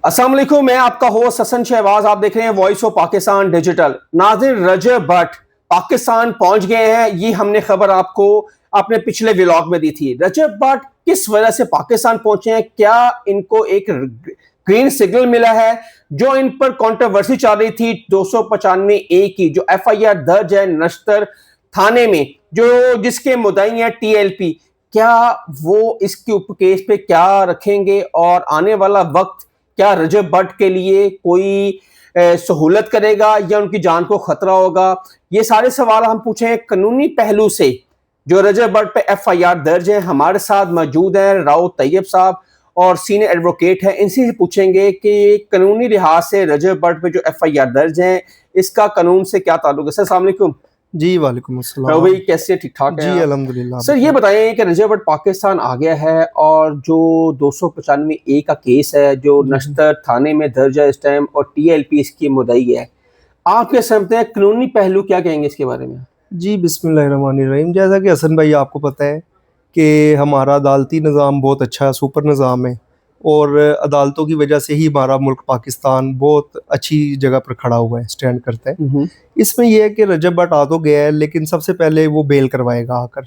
अस्सलाम वालेकुम, मैं आपका होस्ट हसन शहबाज। आप देख रहे हैं वॉइस ऑफ पाकिस्तान डिजिटल। नाज़रीन, रजब भट्ट पाकिस्तान पहुंच गए हैं। ये हमने खबर आपको अपने पिछले व्लॉग में दी थी। रजब भट्ट किस वजह से पाकिस्तान पहुंचे हैं? क्या इनको एक ग्रीन सिग्नल मिला है? जो इन पर कंट्रोवर्सी चल रही थी 295A की, जो FIR दर्ज है नश्तर थाने में, जो जिसके मुद्दई है TLP, क्या वो इसके ऊपर केस पे क्या रखेंगे? और आने वाला वक्त क्या रजब भट्ट के लिए कोई सहूलत करेगा या उनकी जान को खतरा होगा? ये सारे सवाल हम पूछे कानूनी पहलू से। जो रजब भट्ट पे FIR दर्ज है, हमारे साथ मौजूद हैं राव तैयब साहब और सीनियर एडवोकेट हैं। इनसे पूछेंगे कि कानूनी लिहाज से रजब भट्ट पे जो FIR दर्ज है, इसका कानून से क्या ताल्लुक है? सर अस्सलाम वालेकुम। जी वालेकुम अस्सलाम। राव भाई कैसे, ठीक ठाक है? जी अल्हम्दुलिल्लाह। सर ये बताएं कि रजब भट्ट पाकिस्तान आ गया है और जो 295A का केस है जो नश्तर थाने में दर्ज है इस टाइम, और TLP इसकी मुद्दई है, आप क्या समझते हैं कानूनी पहलू क्या कहेंगे इसके बारे में? जी बिस्मिल्लाहिर्रहमानिर्रहीम। जैसा कि हसन भाई आपको पता है कि हमारा अदालती निज़ाम बहुत अच्छा सुपर निज़ाम है और अदालतों की वजह से ही हमारा मुल्क पाकिस्तान बहुत अच्छी जगह पर खड़ा हुआ है, स्टैंड करता है। इसमें यह है कि रजब भट्ट आ तो गया है, लेकिन सबसे पहले वो बेल करवाएगा आकर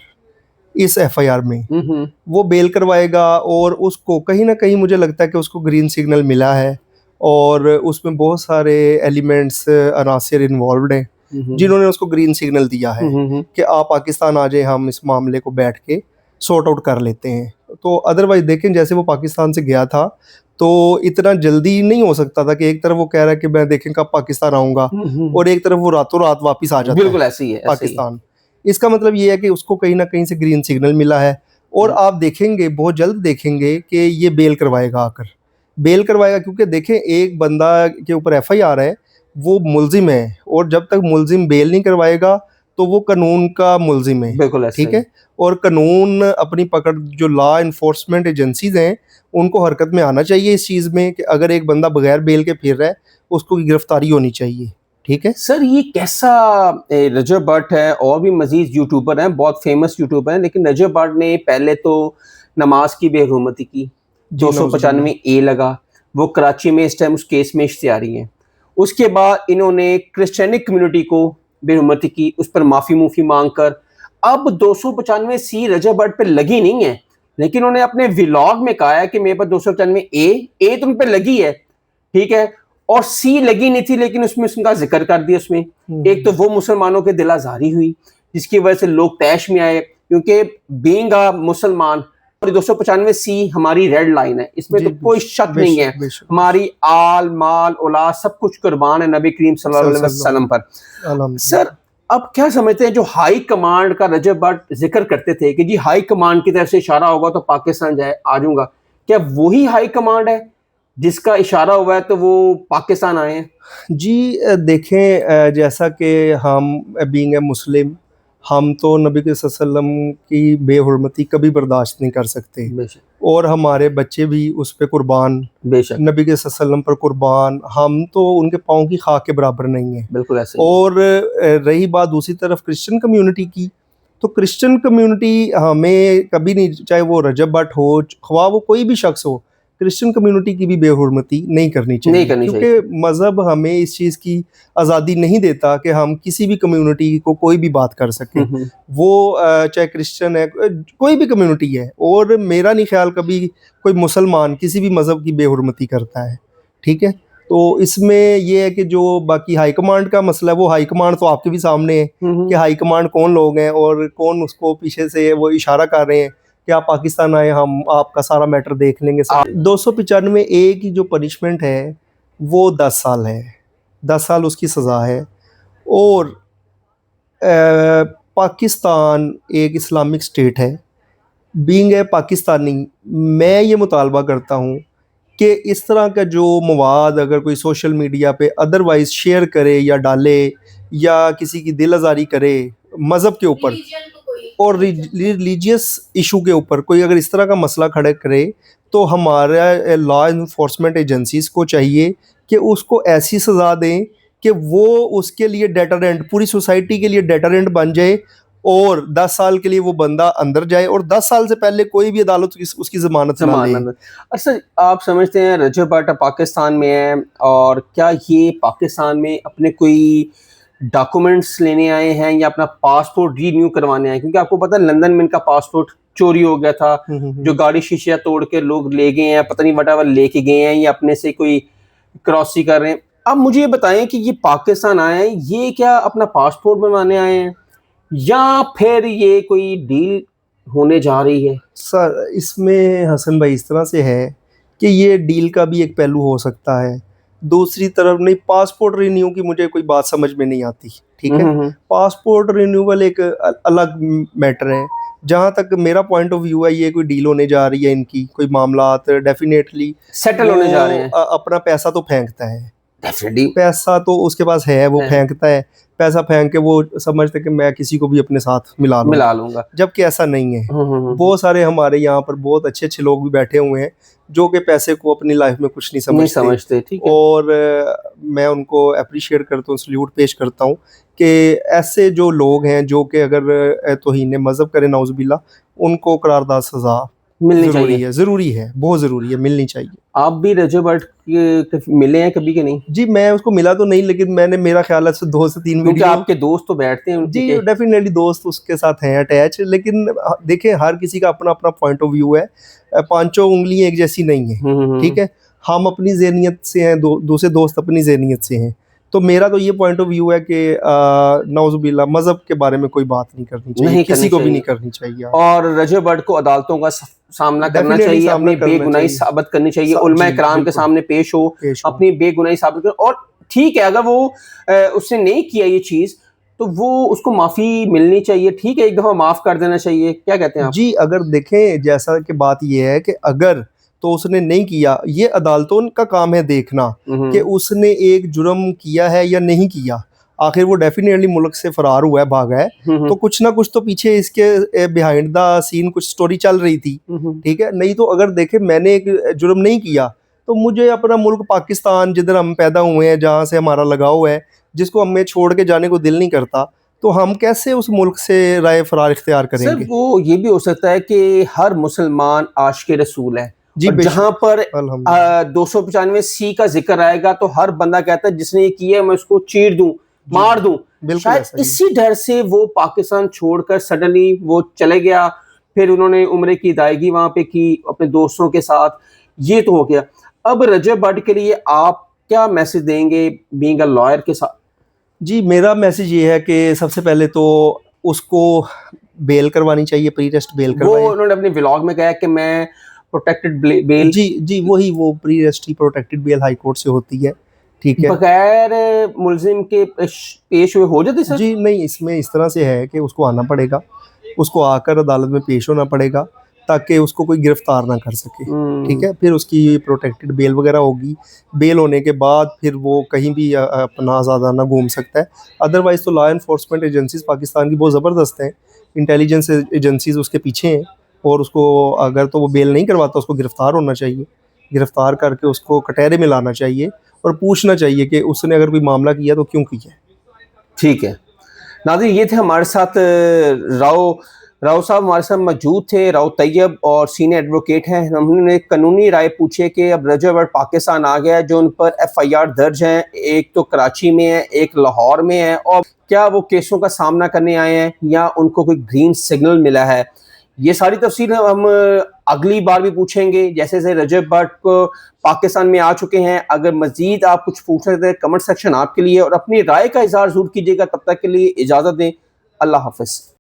इस FIR में। वो बेल करवाएगा और उसको कहीं ना कहीं मुझे लगता है कि उसको ग्रीन सिग्नल मिला है और उसमें बहुत सारे एलिमेंट्स अनासिर इन्वॉल्व हैं जिन्होंने उसको ग्रीन सिग्नल दिया है कि आप पाकिस्तान आ जाए, हम इस मामले को बैठ के सॉर्ट आउट कर लेते हैं। तो अदरवाइज देखें, जैसे वो पाकिस्तान से गया था तो इतना जल्दी नहीं हो सकता था कि एक तरफ वो कह रहा है कि मैं देखें कब पाकिस्तान आऊँगा और एक तरफ वो रातों रात वापस आ जाता बिल्कुल है ऐसे ही है, पाकिस्तान। इसका मतलब ये है कि उसको कहीं ना कहीं से ग्रीन सिग्नल मिला है और आप देखेंगे, बहुत जल्द देखेंगे कि ये बेल करवाएगा, आकर बेल करवाएगा। क्योंकि देखें, एक बंदा के ऊपर FIR है, वो मुलजिम है और जब तक मुलजिम बेल नहीं करवाएगा तो वो कानून का मुलजिम है। बिल्कुल ऐसे ठीक है। और कानून अपनी पकड़, जो लॉ इन्फोर्समेंट एजेंसीज हैं उनको हरकत में आना चाहिए इस चीज़ में कि अगर एक बंदा बगैर बेल के फिर रहा है उसको गिरफ्तारी होनी चाहिए। ठीक है सर, ये कैसा रजब भट्ट है? और भी मजीद यूट्यूबर हैं, बहुत फेमस यूट्यूबर हैं, लेकिन रजब भट्ट ने पहले तो नमाज की बेहुरमती की, 295A लगा, वो कराची में इस टाइम उस केस में इश्तिहारी हैं। उसके बाद इन्होंने क्रिश्चियनिक कम्युनिटी को बेहुरमती की, उस पर माफ़ी मूफ़ी मांग कर अब 295C रजब भट्ट पे लगी नहीं है, लेकिन उन्होंने अपने व्लॉग में कहा है कि मेरे पास 295A तो उन पर लगी है, ठीक है, और C लगी नहीं थी, लेकिन उसमें उसका जिक्र कर दिया। उसमें एक तो वो मुसलमानों के दिल आज़ारी हुई जिसकी वजह से लोग तैश में आए, क्योंकि बीइंग अ मुसलमान 295C हमारी रेड लाइन है, इसमें तो कोई शक नहीं है। हमारी आल माल औलाद सब कुछ कुर्बान है नबी करीम सल्लल्लाहु अलैहि वसल्लम पर। सर, अब क्या समझते हैं, जो हाई कमांड का रजब भट्ट जिक्र करते थे कि जी हाई कमांड की तरफ से इशारा होगा तो पाकिस्तान जाए आ जाऊंगा, क्या वही हाई कमांड है जिसका इशारा हुआ है तो वो पाकिस्तान आए हैं? जी देखें, जैसा कि हम बीइंग ए मुस्लिम, हम तो नबी के सल्लल्लाहु अलैहि वसल्लम की बेहुरमती कभी बर्दाश्त नहीं कर सकते और हमारे बच्चे भी उस पे कुर्बान, बेशक नबी के सल्लल्लाहु अलैहि वसल्लम पर कुर्बान, हम तो उनके पाँव की खाक के बराबर नहीं है। बिल्कुल ऐसे। और रही बात दूसरी तरफ क्रिश्चियन कम्युनिटी की, तो क्रिश्चियन कम्युनिटी हमें कभी नहीं, चाहे वो रजब भट्ट हो, ख्वाह वो कोई भी शख्स हो, क्रिश्चियन कम्युनिटी की भी बेहुरमती नहीं करनी चाहिए, क्योंकि मज़हब हमें इस चीज़ की आज़ादी नहीं देता कि हम किसी भी कम्युनिटी को कोई भी बात कर सकें। वो चाहे क्रिश्चियन है, कोई भी कम्युनिटी है, और मेरा नहीं ख्याल कभी कोई मुसलमान किसी भी मज़हब की बेहुरमती करता है। ठीक है। तो इसमें यह है कि जो बाकी हाई कमांड का मसला है, वो हाई कमांड तो आपके भी सामने है कि हाई कमांड कौन लोग हैं और कौन उसको पीछे से वो इशारा कर रहे हैं कि आप पाकिस्तान आए, हम आपका सारा मैटर देख लेंगे। 295A की जो पनिशमेंट है वो 10 साल है, 10 साल उसकी सज़ा है। और पाकिस्तान एक इस्लामिक स्टेट है। बीइंग ए पाकिस्तानी, मैं ये मुतालबा करता हूँ कि इस तरह का जो मवाद अगर कोई सोशल मीडिया पे अदरवाइज़ शेयर करे या डाले या किसी की दिल आज़ारी करे मज़हब के ऊपर और रिलीजियस इशू के ऊपर, कोई अगर इस तरह का मसला खड़ा करे, तो हमारा लॉ इन्फोर्समेंट एजेंसीज़ को चाहिए कि उसको ऐसी सज़ा दें कि वो उसके लिए डेटरेंट, पूरी सोसाइटी के लिए डेटरेंट बन जाए और 10 साल के लिए वो बंदा अंदर जाए और 10 साल से पहले कोई भी अदालत उसकी जमानत ना ले। जमानत। अच्छा, आप समझते हैं रजब भट्ट पाकिस्तान में है, और क्या ये पाकिस्तान में अपने कोई डॉक्यूमेंट्स लेने आए हैं या अपना पासपोर्ट रीन्यू करवाने आए? क्योंकि आपको पता है लंदन में इनका पासपोर्ट चोरी हो गया था, जो गाड़ी शीशा तोड़ के लोग ले गए हैं, पता नहीं वटावर लेके गए हैं या अपने से कोई क्रॉसी कर रहे हैं। अब मुझे ये बताएं कि ये पाकिस्तान आए हैं, ये क्या अपना पासपोर्ट बनवाने आए हैं या फिर ये कोई डील होने जा रही है? सर इसमें हसन भाई इस तरह से है कि ये डील का भी एक पहलू हो सकता है। दूसरी तरफ नहीं, पासपोर्ट रिन्यू की मुझे कोई बात समझ में नहीं आती, ठीक है। पासपोर्ट रिन्यूअल एक अलग मैटर है। जहाँ तक मेरा पॉइंट ऑफ व्यू है, ये कोई डील होने जा रही है इनकी, कोई मामलात डेफिनेटली सेटल होने जा रहे हैं। अपना पैसा तो फेंकता है, डेफिनेटली पैसा तो उसके पास है, वो फेंकता है। पैसा फेंक के वो समझते कि मैं किसी को भी अपने साथ मिला लूंगा, जबकि ऐसा नहीं है। बहुत सारे हमारे यहाँ पर बहुत अच्छे अच्छे लोग भी बैठे हुए हैं जो कि पैसे को अपनी लाइफ में कुछ नहीं समझते, ठीक है। और मैं उनको अप्रिशिएट करता हूँ, सल्यूट पेश करता हूँ कि ऐसे जो लोग हैं जो कि अगर तौहीन मज़हब करें नाउज़ुबिल्लाह, उनको करारदाद सज़ा मिलनी चाहिए। ज़रूरी है, बहुत ज़रूरी है, मिलनी चाहिए। आप भी रजब भट्ट के मिले हैं कभी के नहीं? जी मैं उसको मिला तो नहीं, लेकिन मैंने मेरा ख्याल है 2 से 3 वीडियो, आपके दोस्त तो बैठते हैं जी डेफिनेटली दोस्त उसके साथ हैं अटैच, लेकिन देखिए हर किसी का अपना अपना पॉइंट ऑफ व्यू है। पांचों उंगलियां एक जैसी नहीं है, ठीक है। हम अपनी ज़हनियत से हैं, दूसरे दोस्त अपनी ज़हनियत से हैं। तो मेरा तो ये पॉइंट ऑफ व्यू है कि नाउज़ुबिल्लाह मज़हब के बारे में कोई बात नहीं करनी चाहिए, किसी को भी नहीं करनी चाहिए। और रजब भट्ट को अदालतों का सामना करना चाहिए, अपनी बेगुनाही साबित करनी चाहिए, उलमा कराम के सामने पेश हो, अपनी बेगुनाही साबित कर। और ठीक है, अगर वो उसने नहीं किया ये चीज तो वो उसको माफी मिलनी चाहिए, ठीक है, एक दफा माफ कर देना चाहिए। क्या कहते हैं आप? जी अगर देखें, जैसा कि बात ये है कि अगर तो उसने नहीं किया, ये अदालतों का काम है देखना कि उसने एक जुर्म किया है या नहीं किया। आखिर वो डेफिनेटली मुल्क से फरार हुआ है, भागा है, तो कुछ ना कुछ तो पीछे इसके बिहाइंड द सीन कुछ स्टोरी चल रही थी, ठीक है। नहीं तो अगर देखे मैंने एक जुर्म नहीं किया तो मुझे अपना मुल्क पाकिस्तान, जिधर हम पैदा हुए हैं, जहाँ से हमारा लगाव है, जिसको हमें छोड़ के जाने को दिल नहीं करता, तो हम कैसे उस मुल्क से राय फरार इख्तियार करेंगे? सर वो ये भी हो सकता है कि हर मुसलमान आशिक़ रसूल है जी, जहाँ पर 295C का जिक्र आएगा तो हर बंदा कहता है जिसने ये किया मैं उसको चीर दूं, मार दूं। शायद इसी डर से वो पाकिस्तान छोड़कर सडनली वो चले गया। फिर उन्होंने उम्रे की अदायगी वहां पे की अपने दोस्तों के साथ, ये तो हो गया। अब रजब भट्ट के लिए आप क्या मैसेज देंगे बीइंग अ लॉयर के साथ? जी मेरा मैसेज ये है कि सबसे पहले तो उसको बेल करवानी चाहिए, प्री टेस्ट बेल करवाएं। वो उन्होंने अपने व्लॉग में कहा कि मैं प्रोटेक्टेड बेल, जी वही वो pre test protected bail high court से होती है, ठीक है। बगैर मुल्जिम के पेश हुए हो जाते सर? जी नहीं, इसमें इस तरह से है कि उसको आना पड़ेगा, उसको आकर अदालत में पेश होना पड़ेगा ताकि उसको कोई गिरफ्तार ना कर सके, ठीक है। फिर उसकी प्रोटेक्टेड बेल वगैरह होगी। बेल होने के बाद फिर वो कहीं भी अपना आज़ादाना घूम सकता है। अदरवाइज़ तो लॉ एनफोर्समेंट एजेंसीज पाकिस्तान की बहुत ज़बरदस्त हैं, इंटेलिजेंस एजेंसीज उसके पीछे हैं, और उसको अगर तो वो बेल नहीं करवाता उसको गिरफ़्तार होना चाहिए। गिरफ़्तार करके उसको कटहरे में लाना चाहिए और पूछना चाहिए कि उसने अगर कोई मामला किया तो क्यों किया। ठीक है नाज़रीन, ये थे हमारे साथ राव साहब हमारे साथ मौजूद थे। राव तैयब और सीनियर एडवोकेट हैं। हमने कानूनी राय पूछे कि अब रजब भट्ट पाकिस्तान आ गया है, जो उन पर FIR दर्ज हैं, एक तो कराची में है, एक लाहौर में है, और क्या वो केसों का सामना करने आए हैं या उनको कोई ग्रीन सिग्नल मिला है, ये सारी तफसील हम अगली बार भी पूछेंगे। जैसे जैसे रजब भट्ट को पाकिस्तान में आ चुके हैं, अगर मजीद आप कुछ पूछ सकते हैं, कमेंट सेक्शन आपके लिए, और अपनी राय का इजहार जरूर कीजिएगा। तब तक के लिए इजाज़त दें, अल्लाह हाफ़िज़।